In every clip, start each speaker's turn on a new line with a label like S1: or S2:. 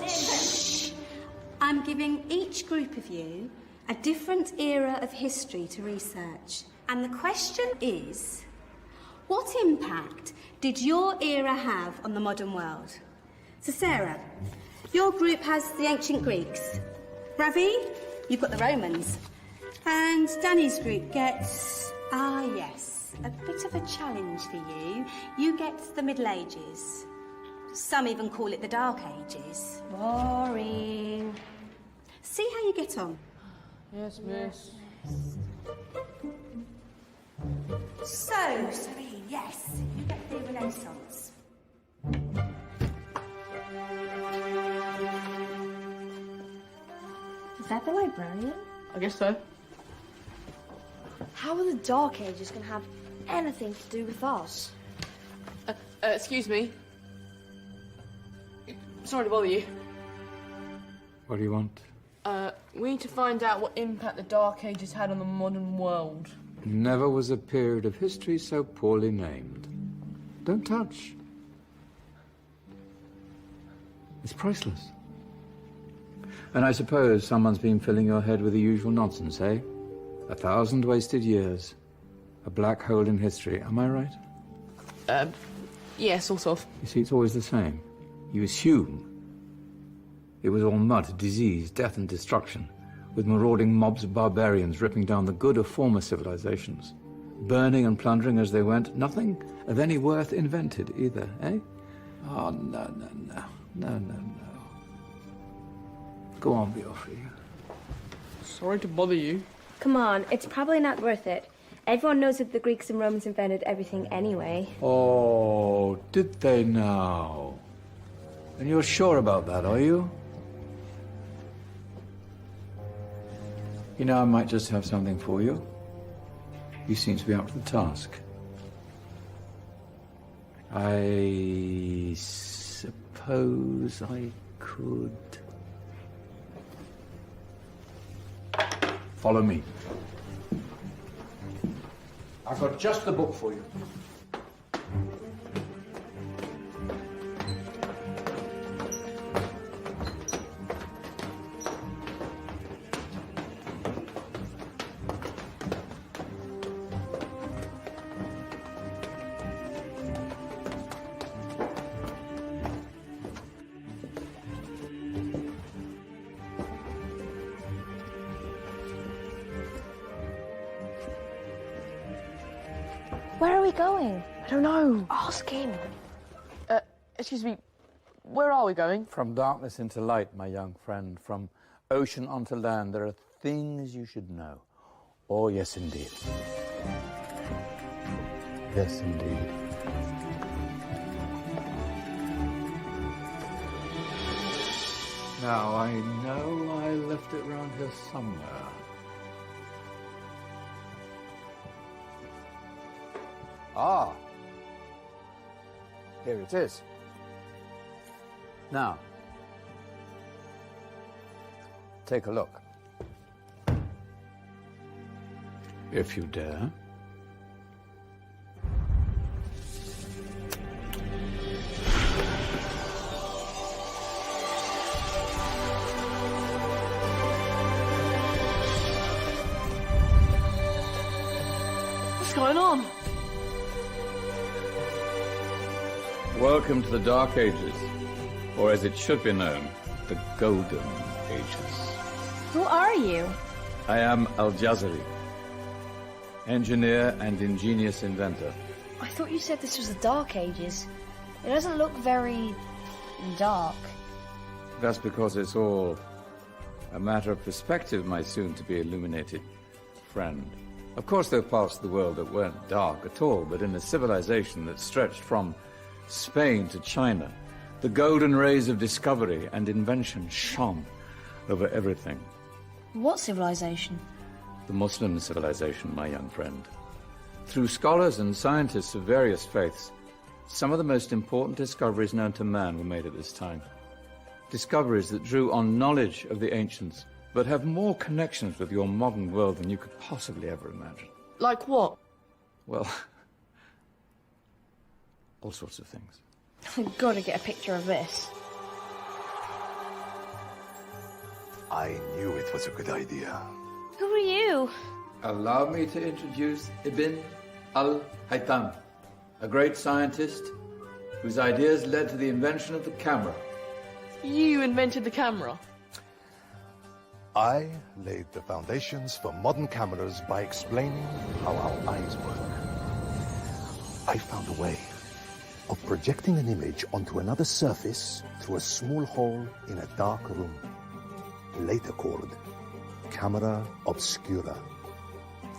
S1: Shh. I'm giving each group of you a different era of history to research. And the question is, what impact did your era have on the modern world? So Sarah, your group has the ancient Greeks. Ravi, you've got the Romans. And Danny's group gets, yes, a bit of a challenge for you. You get the Middle Ages. Some even call it the Dark Ages.
S2: Boring.
S1: See how you get on.
S3: Yes, miss.
S1: So, Serene, yes, you get the Renaissance.
S2: Is that the librarian?
S3: I guess so.
S2: How are the Dark Ages going to have anything to do with us?
S3: Excuse me. Sorry to bother you.
S4: What do you want?
S3: We need to find out what impact the Dark Ages had on the modern world.
S4: Never was a period of history so poorly named. Don't touch. It's priceless. And I suppose someone's been filling your head with the usual nonsense, eh? 1,000 wasted years. A black hole in history, am I right?
S3: Yeah, sort of.
S4: You see, it's always the same. You assume it was all mud, disease, death and destruction, with marauding mobs of barbarians ripping down the good of former civilizations, burning and plundering as they went. Nothing of any worth invented either, eh? Oh, no. Go on, Beofrey.
S3: Sorry to bother you.
S2: Come on, it's probably not worth it. Everyone knows that the Greeks and Romans invented everything anyway.
S4: Oh, did they now? And you're sure about that, are you? You know, I might just have something for you. You seem to be up to the task. I suppose I could... Follow me. I've got just the book for you.
S2: Where are we going?
S3: I don't know.
S2: Ask him.
S3: Excuse me. Where are we going?
S4: From darkness into light, my young friend. From ocean onto land, there are things you should know. Oh, yes, indeed. Yes, indeed. Now, I know I left it round here somewhere. Ah, here it is. Now, take a look. If you dare.
S3: What's going on?
S4: Welcome to the Dark Ages, or as it should be known, the Golden Ages.
S2: Who are you?
S4: I am Al-Jazari, engineer and ingenious inventor.
S2: I thought you said this was the Dark Ages. It doesn't look very dark.
S4: That's because it's all a matter of perspective, my soon-to-be illuminated friend. Of course, there are parts of the world that weren't dark at all, but in a civilization that stretched from Spain to China, the golden rays of discovery and invention shone over everything.
S2: What civilization?
S4: The Muslim civilization, my young friend. Through scholars and scientists of various faiths, some of the most important discoveries known to man were made at this time. Discoveries that drew on knowledge of the ancients, but have more connections with your modern world than you could possibly ever imagine.
S3: Like what?
S4: Well, all sorts of things.
S2: I've got to get a picture of this.
S5: I knew it was a good idea.
S2: Who are you?
S4: Allow me to introduce Ibn al-Haytham, a great scientist whose ideas led to the invention of the camera.
S3: You invented the camera?
S5: I laid the foundations for modern cameras by explaining how our eyes work. I found a way of projecting an image onto another surface through a small hole in a dark room, later called camera obscura.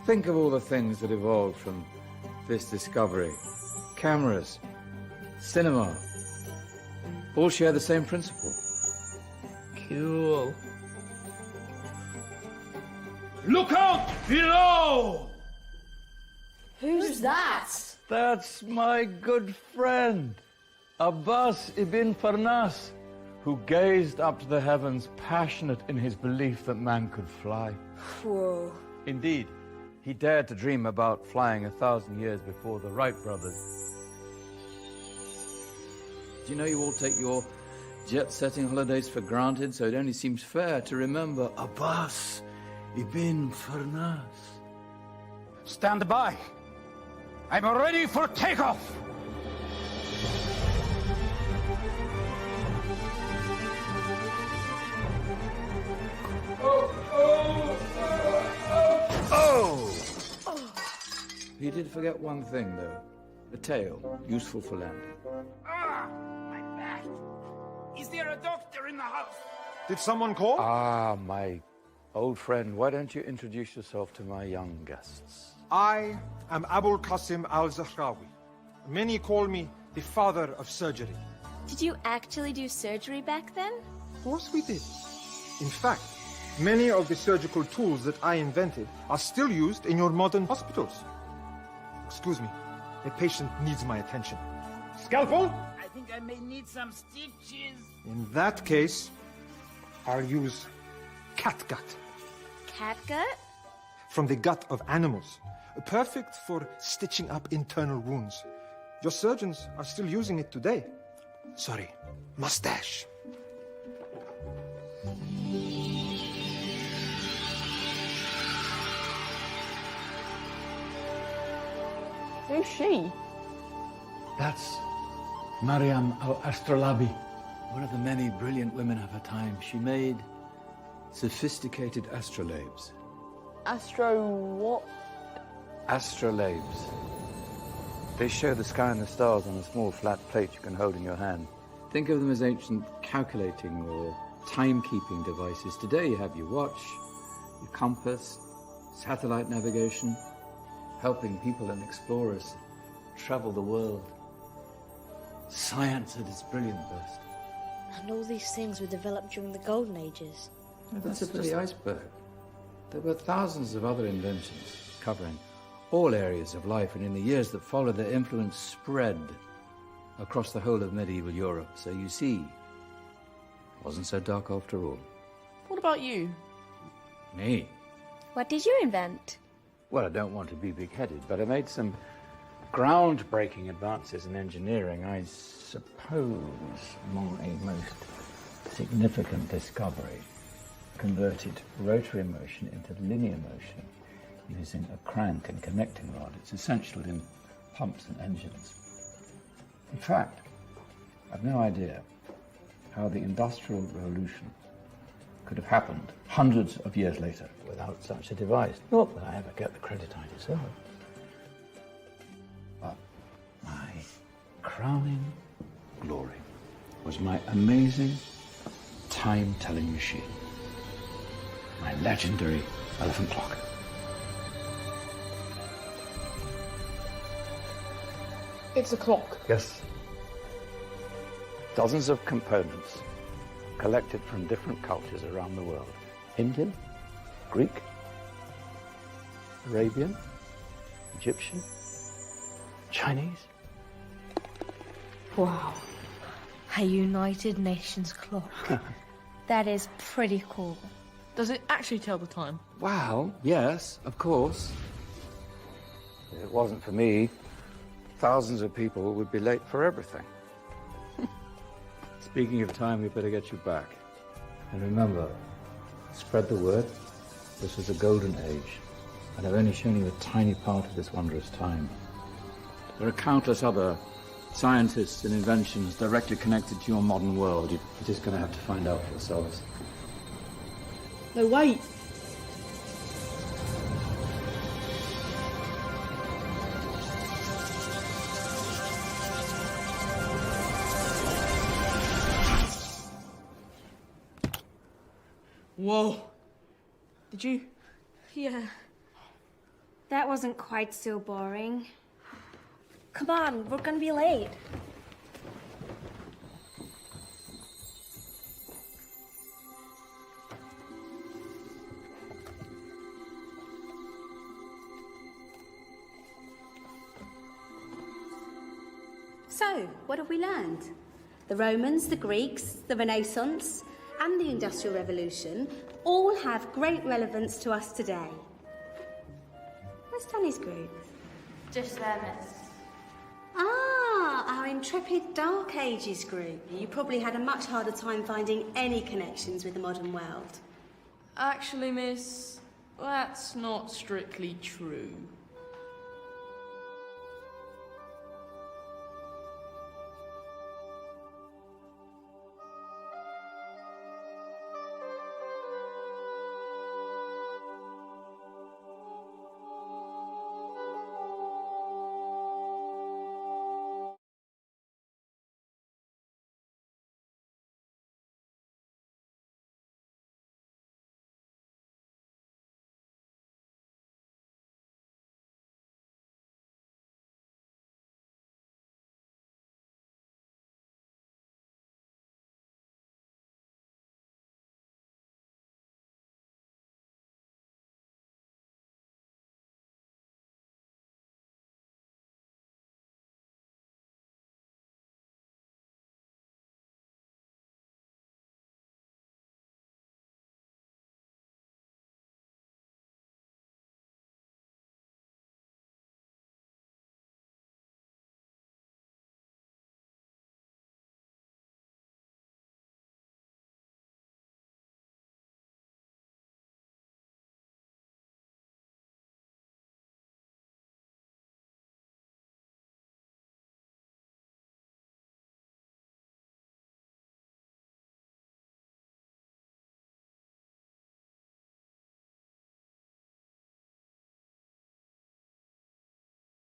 S4: Think of all the things that evolved from this discovery. Cameras, cinema, all share the same principle.
S3: Cool.
S6: Look out below!
S3: Who's that?
S4: That's my good friend, Abbas ibn Farnas, who gazed up to the heavens, passionate in his belief that man could fly.
S2: Whoa.
S4: Indeed, he dared to dream about flying 1,000 years before the Wright brothers. Do you know you all take your jet-setting holidays for granted, so it only seems fair to remember Abbas ibn Farnas?
S6: Stand by. I'm ready for takeoff.
S4: He did forget one thing, though. A tail, useful for landing.
S6: My back. Is there a doctor in the house?
S5: Did someone call?
S4: Ah, my old friend, why don't you introduce yourself to my young guests?
S7: I am Abul Qasim al-Zahrawi. Many call me the father of surgery.
S2: Did you actually do surgery back then?
S7: Of course we did. In fact, many of the surgical tools that I invented are still used in your modern hospitals. Excuse me, a patient needs my attention. Scalpel?
S6: I think I may need some stitches.
S7: In that case, I'll use catgut
S2: Catgut?
S7: from the gut of animals. Perfect for stitching up internal wounds. Your surgeons are still using it today. Sorry, mustache.
S3: Who's she?
S4: That's Mariam al-Astrolabi, one of the many brilliant women of her time. She made sophisticated astrolabes.
S3: Astro what?
S4: Astrolabes. They show the sky and the stars on a small flat plate you can hold in your hand. Think of them as ancient calculating or timekeeping devices. Today you have your watch, your compass, satellite navigation, helping people and explorers travel the world. Science at its brilliant best.
S8: And all these things were developed during the Golden Ages.
S4: That's just the iceberg. There were thousands of other inventions covering all areas of life, and in the years that followed, their influence spread across the whole of medieval Europe. So you see, it wasn't so dark after all.
S3: What about you?
S4: Me?
S2: What did you invent?
S4: Well, I don't want to be big-headed, but I made some groundbreaking advances in engineering. I suppose my most significant discovery converted rotary motion into linear motion using a crank and connecting rod. It's essential in pumps and engines. In fact, I've no idea how the Industrial Revolution could have happened hundreds of years later without such a device. Not that I ever get the credit I deserve. But my crowning glory was my amazing time-telling machine. My legendary elephant clock.
S3: It's a clock.
S4: Yes. Dozens of components collected from different cultures around the world. Indian, Greek, Arabian, Egyptian, Chinese.
S8: Wow. A United Nations clock.
S2: That is pretty cool.
S3: Does it actually tell the time?
S4: Wow, yes, of course. If it wasn't for me, thousands of people would be late for everything. Speaking of time, we better get you back. And remember, Spread the word. This was a golden age, and I've only shown you a tiny part of this wondrous time. There are countless other scientists and inventions directly connected to your modern world. You're just going to have to find out for yourselves.
S3: No, wait. Whoa. Did you?
S2: Yeah. That wasn't quite so boring. Come on, we're gonna be late.
S1: So, what have we learned? The Romans, the Greeks, the Renaissance, and the Industrial Revolution all have great relevance to us today. Where's Danny's group?
S2: Just there, miss.
S1: Ah, our intrepid Dark Ages group. You probably had a much harder time finding any connections with the modern world.
S3: Actually, miss, that's not strictly true.